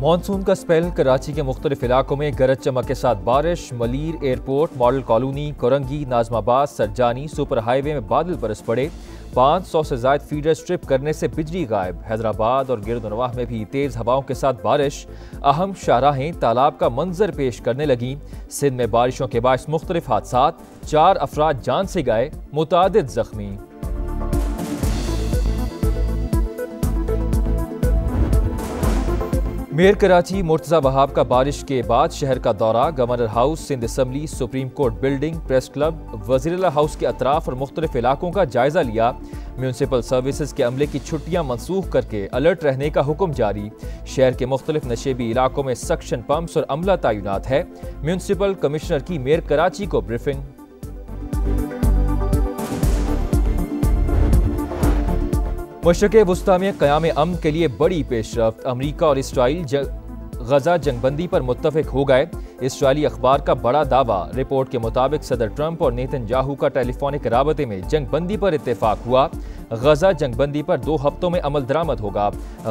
Monsoon का spell. Karachi के मुख्तलिफ इलाकों में गरज चमक के साथ बारिश। Malir Airport, Model colony, Korangi, Najmabad, Sarjani, super highway में बादल बरस पड़े। 500 से ज्यादा फीडर स्ट्रिप करने से बिजली गायब। हैदराबाद और गिरदनवाह में भी तेज हवाओं के साथ बारिश। अहम शाहराहें तालाब का मंजर पेश करने लगी। सिंध में बारिशों के बायस मुख्तलिफ हादसात, 4 अफराद जान से गए, मुतादिद जख्मी। मेयर कराची मुर्तज़ा वहाब का बारिश के बाद शहर का दौरा। Governor house, Sindh assembly, supreme court building, press club, वज़ीर हाउस के अतराफ और मुख्तलिफ इलाकों का जायजा लिया। म्यूनसिपल सर्विसेज के अमले की छुट्टियां मनसूख करके अलर्ट रहने का हुक्म जारी। शहर के मुख्तलिफ नशेबी इलाकों में सक्शन पंप्स और अमला तैनात है। म्यूनसिपल कमिश्नर की मेयर कराची को ब्रीफिंग। मशरिक़ वुस्ता में क़याम अमन के लिए बड़ी पेशरफ्त। अमरीका और इसराइल गजा जंगबंदी पर मुत्तफ़िक हो गए। इसराइली अखबार का बड़ा दावा। रिपोर्ट के मुताबिक सदर ट्रंप और नेतन्याहू का टेलीफोनिक राबते में जंगबंदी पर इत्तेफाक हुआ। गजा जंगबंदी पर 2 हफ्तों में अमल दरामद होगा।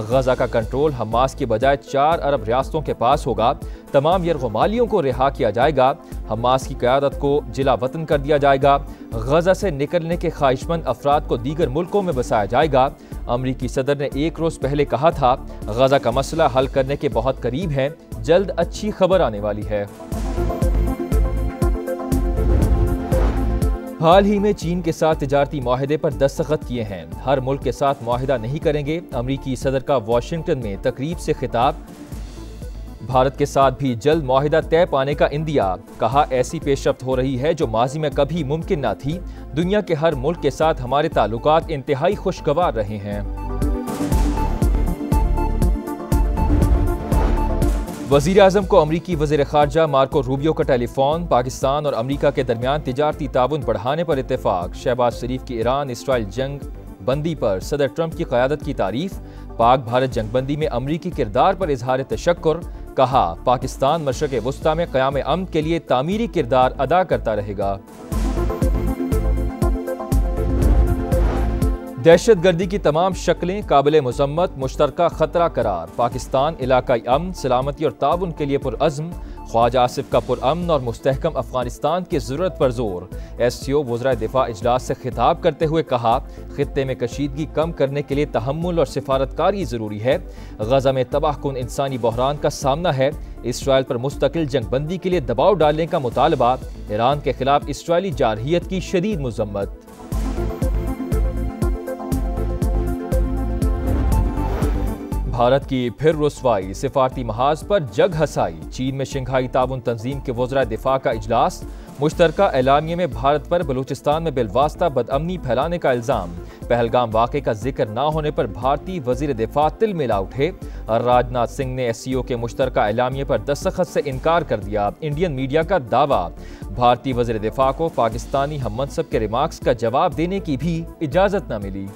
गजा का कंट्रोल हमास की बजाय 4 अरब रियासतों के पास होगा। तमाम यरगमालियों को रिहा किया जाएगा। हमास की क़यादत को जिला वतन कर दिया जाएगा। गजा से निकलने के ख्वाहिशमंद अफराद को दीगर मुल्कों में बसाया जाएगा। अमरीकी सदर ने 1 रोज़ पहले कहा था, गजा का मसला हल करने के बहुत करीब है, जल्द अच्छी खबर आने वाली है। हाल ही में चीन के साथ तिजारती मुआहदे पर दस्तखत किए हैं। हर मुल्क के साथ मुआहदा नहीं करेंगे। अमरीकी सदर का वाशिंगटन में तकरीब से खिताब। भारत के साथ भी जल्द मुआहदा तय पाने का इंदिया। कहा, ऐसी पेशरफ्त हो रही है जो माजी में कभी मुमकिन न थी। दुनिया के हर मुल्क के साथ हमारे ताल्लुकात इंतहाई खुशगवार रहे हैं। वज़ीर आज़म को अमरीकी वज़ीर ख़ारजा मार्को रूबियो का टेलीफोन। पाकिस्तान और अमरीका के दरमियान तिजारती ताउन बढ़ाने पर इत्तेफाक। शहबाज शरीफ की ईरान इसराइल जंग बंदी पर सदर ट्रंप की क़यादत की तारीफ। पाक भारत जंगबंदी में अमरीकी किरदार पर इजहार तशक्कुर। कहा, पाकिस्तान मशरिक़ वुस्ता में क़याम अमन के लिए तामीरी किरदार अदा करता रहेगा। दहशत गर्दी की तमाम शक्लें काबिल मुज़म्मत, मुश्तरका ख़तरा करार। पाकिस्तान इलाकाई अमन, सलामती और ताउन के लिए पुरअज़्म। ख्वाजा आसिफ का पुरअमन और मुस्तहकम अफगानिस्तान की ज़रूरत पर जोर। SCO वज़राए दिफा इजलास से खिताब करते हुए कहा, खित्ते में कशीदगी कम करने के लिए तहम्मुल और सिफारतकारी ज़रूरी है। गजा में तबाहकुन इंसानी बहरान का सामना है। इसराइल पर मुस्तकिल जंगबंदी के लिए दबाव डालने का मुतालबा। ईरान के खिलाफ इसराइली जारहियत की शदीद मुज़म्मत। भारत की फिर रुसवाई। सिफारती महाज पर जग हसाई। चीन में शंघाई ताउन तंजीम के वज़राए दिफा का इजलास। मुश्तरका एलामिये में भारत पर बलूचिस्तान में बिलवास्ता बदअमनी फैलाने का इल्ज़ाम। पहलगाम वाक़े का जिक्र न होने पर भारतीय वज़ीर दिफा तिल मिला उठे। राजनाथ सिंह ने SCO के मुश्तरका एलामिये पर दस्तखत से इनकार कर दिया। इंडियन मीडिया का दावा। भारतीय वज़ीर दिफा को पाकिस्तानी हममनसब के रिमार्क्स का जवाब देने की भी इजाज़त न मिली।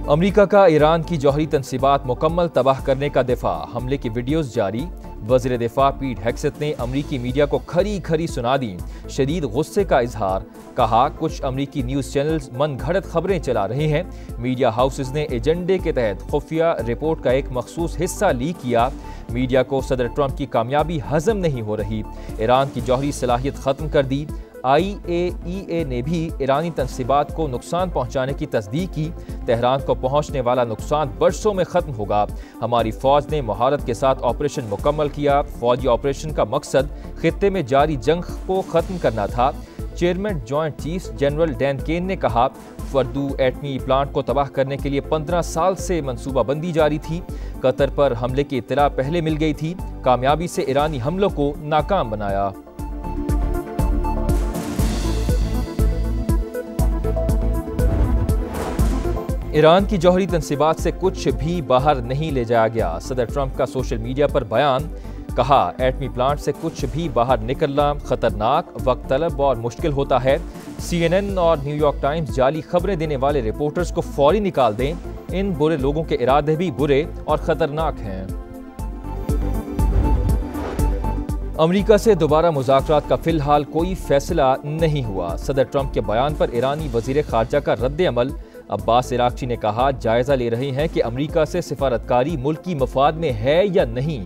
अमरीका का ईरान की जौहरी तनसीबात मुकम्मल तबाह करने का दिफा। हमले की वीडियोज़ जारी। वज़ीर दिफा पीट हेग्सेथ ने अमरीकी मीडिया को खरी खरी सुना दी। शदीद गुस्से का इजहार। कहा, कुछ अमरीकी न्यूज़ चैनल्स मन घड़त खबरें चला रहे हैं। मीडिया हाउसेज ने एजेंडे के तहत खुफिया रिपोर्ट का एक मखसूस हिस्सा लीक किया। मीडिया को सदर ट्रंप की कामयाबी हजम नहीं हो रही। ईरान की जौहरी सलाहियत ख़त्म कर दी। IAEA ने भी ईरानी तनसीबात को नुकसान पहुंचाने की तस्दीक की। तेहरान को पहुंचने वाला नुकसान बरसों में ख़त्म होगा। हमारी फ़ौज ने महारत के साथ ऑपरेशन मुकम्मल किया। फ़ौजी ऑपरेशन का मकसद खित्ते में जारी जंग को ख़त्म करना था। Chairman joint chiefs general Dan Caine ने कहा, फर्दू एटमी प्लांट को तबाह करने के लिए 15 साल से मनसूबाबंदी जारी थी। कतर पर हमले की इत्तला पहले मिल गई थी। कामयाबी से ईरानी हमलों को नाकाम बनाया। ईरान की जौहरी तनसीबात से कुछ भी बाहर नहीं ले जाया गया। सदर ट्रंप का सोशल मीडिया पर बयान। कहा, एटमी प्लांट से कुछ भी बाहर निकलना खतरनाक, वक्त तलब और मुश्किल होता है। CNN और न्यूयॉर्क टाइम्स जाली खबरें देने वाले रिपोर्टर्स को फौरी निकाल दें। इन बुरे लोगों के इरादे भी बुरे और खतरनाक हैं। अमरीका से दोबारा मुज़ाकरात का फिलहाल कोई फैसला नहीं हुआ। सदर ट्रंप के बयान पर ईरानी वज़ीर ख़ारजा का रद्द अमल। अब्बास इराक्ची ने कहा, जायजा ले रहे हैं कि अमेरिका से सिफारतकारी मुल्की मफाद में है या नहीं।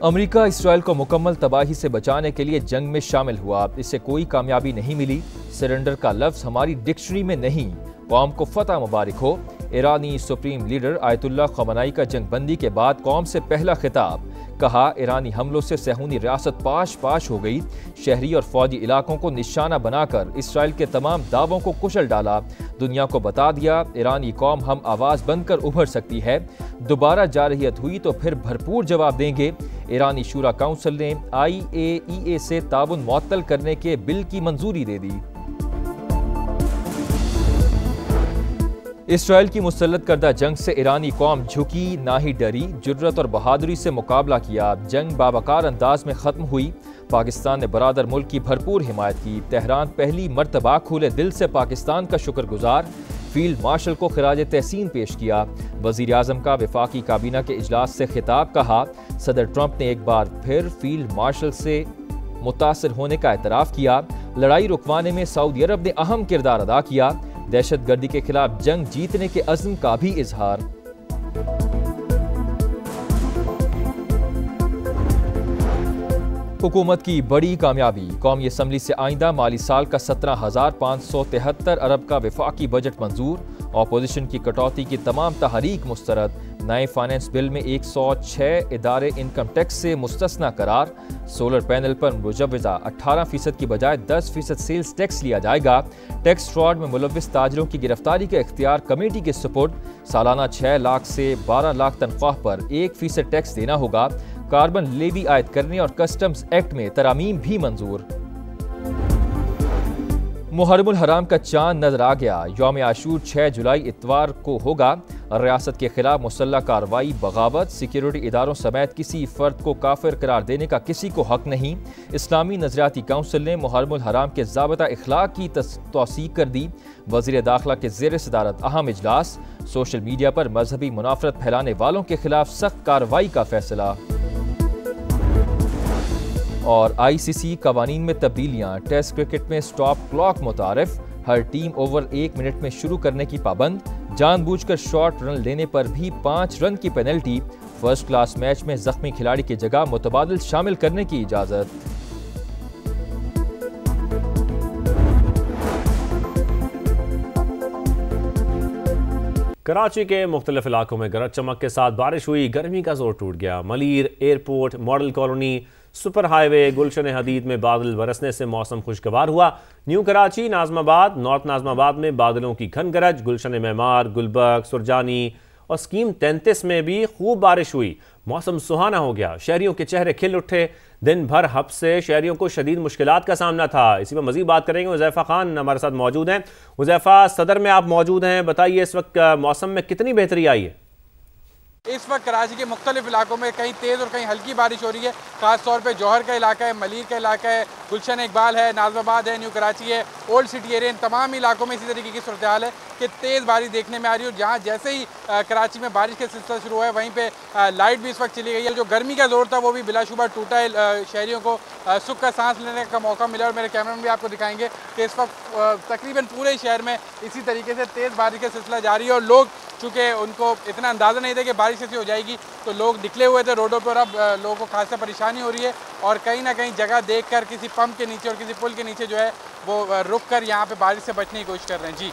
अमेरिका इसराइल को मुकम्मल तबाही से बचाने के लिए जंग में शामिल हुआ, इससे कोई कामयाबी नहीं मिली। सरेंडर का लफ्ज हमारी डिक्शनरी में नहीं। कौम को फतह मुबारक हो। ईरानी सुप्रीम लीडर आयतुल्लाह खमनाई का जंगबंदी के बाद कौम से पहला खिताब। कहा, ईरानी हमलों से सहूनी रियासत पाश पाश हो गई। शहरी और फौजी इलाकों को निशाना बनाकर इसराइल के तमाम दावों को कुचल डाला। दुनिया को बता दिया, ईरानी कौम हम आवाज़ बनकर उभर सकती है। दोबारा जारहियत हुई तो फिर भरपूर जवाब देंगे। ईरानी शूरा काउंसिल ने IAEA से ताउन मुअत्तल करने के बिल की मंजूरी दे दी। इसराइल की मुसल्लत करदा जंग से ईरानी कौम झुकी ना ही डरी, जुर्रत और बहादुरी से मुकाबला किया। जंग बावकार अंदाज में ख़त्म हुई। पाकिस्तान ने बरादर मुल्क की भरपूर हिमायत की। तेहरान पहली मर्तबा खुले दिल से पाकिस्तान का शुक्रगुजार। फील्ड मार्शल को खिराज तहसीन पेश किया। वज़ीर आज़म का वफाकी काबीना के इजलास से खिताब। कहा, सदर ट्रंप ने एक बार फिर फील्ड मार्शल से मुतासिर होने का एतराफ़ किया। लड़ाई रुकवाने में सऊदी अरब ने अहम किरदार अदा किया। दहशत गर्दी के खिलाफ जंग जीतने के अज़्म का भी इजहार। हुकूमत की बड़ी कामयाबी। कौमी असम्बली से आइंदा माली साल का 17,573 अरब का वफाकी बजट मंजूर। अपोजिशन की कटौती की तमाम तहरीक मुस्तरद। नए फाइनेंस बिल में 106 इदारे इनकम टैक्स से मुस्तस्ना करार। सोलर पैनल पर मुजव्वज़ा 18% की बजाय 10% सेल्स टैक्स लिया जाएगा। टैक्स फ्रॉड में मुलव्विस ताजरों की गिरफ्तारी के इख्तियार कमेटी के सुपुर्द। सालाना 6 लाख से 12 लाख तनख्वाह पर 1% टैक्स देना होगा। कार्बन लेवी आयद करने और कस्टम्स एक्ट में तरामीम भी मंजूर। मुहर्रमुल हराम का चांद नजर आ गया। यौम आशूर 6 जुलाई इतवार को होगा। रियासत के खिलाफ मुसल्लह कार्रवाई, बगावत, सिक्योरिटी इदारों समेत किसी फर्द को काफिर करार देने का किसी को हक नहीं। इस्लामी नजरियाती काउंसिल ने मुहर्रमुल हराम के ज़ाबिता इखलाक की तौसीक कर दी। वज़ीर दाखिला के ज़ेर सदारत अहम इजलास। सोशल मीडिया पर मजहबी मुनाफरत फैलाने वालों के खिलाफ सख्त कार्रवाई का फैसला। और ICC कवानीन में तब्दीलियां। टेस्ट क्रिकेट में स्टॉप क्लॉक मुतारिफ। हर टीम ओवर 1 मिनट में शुरू करने की पाबंद। जानबूझकर शॉर्ट रन लेने पर भी 5 रन की पेनल्टी। फर्स्ट क्लास मैच में जख्मी खिलाड़ी की जगह मुतबादिल शामिल करने की इजाजत। कराची के मुख्तलिफ इलाकों में गरज चमक के साथ बारिश हुई। गर्मी का जोर टूट गया। Malir, Airport, Model Colony, Super Highway, Gulshan Hadeed में बादल बरसने से मौसम खुशगवार हुआ। न्यू कराची, नाजमाबाद, नॉर्थ नाजमाबाद में बादलों की घन गरज। गुलशन मेमार, गुलबर्ग, सुरजानी और स्कीम 33 में भी खूब बारिश हुई। मौसम सुहाना हो गया। शहरियों के चेहरे खिल उठे। दिन भर हब्स से शहरियों को शदीद मुश्किलात का सामना था। इसी पर मजीद बात करेंगे। हुज़ैफा खान हमारे साथ मौजूद हैं। हुज़ैफा, सदर में आप मौजूद हैं, बताइए इस वक्त मौसम में कितनी बेहतरी आई है? इस वक्त कराची के मुख्तलिफ इलाकों में कहीं तेज़ और कहीं हल्की बारिश हो रही है। खास तौर पे जौहर का इलाका है, मलीर का इलाका है, गुलशन इकबाल है, नाजमाबाद है, न्यू कराची है, ओल्ड सिटी एरिया, इन तमाम इलाकों में इसी तरीके की सूरत हाल है कि तेज़ बारिश देखने में आ रही है। और जहाँ जैसे ही कराची में बारिश का सिलसिला शुरू हुआ है, वहीं पर लाइट भी इस वक्त चली गई है। जो गर्मी का जोर था वो भी बिलाशुबा टूटा है। शहरियों को सुख का सांस लेने का मौका मिला। और मेरे कैमरामैन भी आपको दिखाएंगे कि इस वक्त तकरीबन पूरे शहर में इसी तरीके से तेज़ बारिश का सिलसिला जारी है। और लोग चूँकि उनको इतना अंदाज़ा नहीं था कि बारिश ऐसी हो जाएगी, तो लोग निकले हुए थे रोडों पर। अब लोगों को खासा परेशानी हो रही है और कहीं ना कहीं जगह देखकर किसी पंप के नीचे और किसी पुल के नीचे जो है वो रुक कर यहाँ पे बारिश से बचने की कोशिश कर रहे हैं। जी।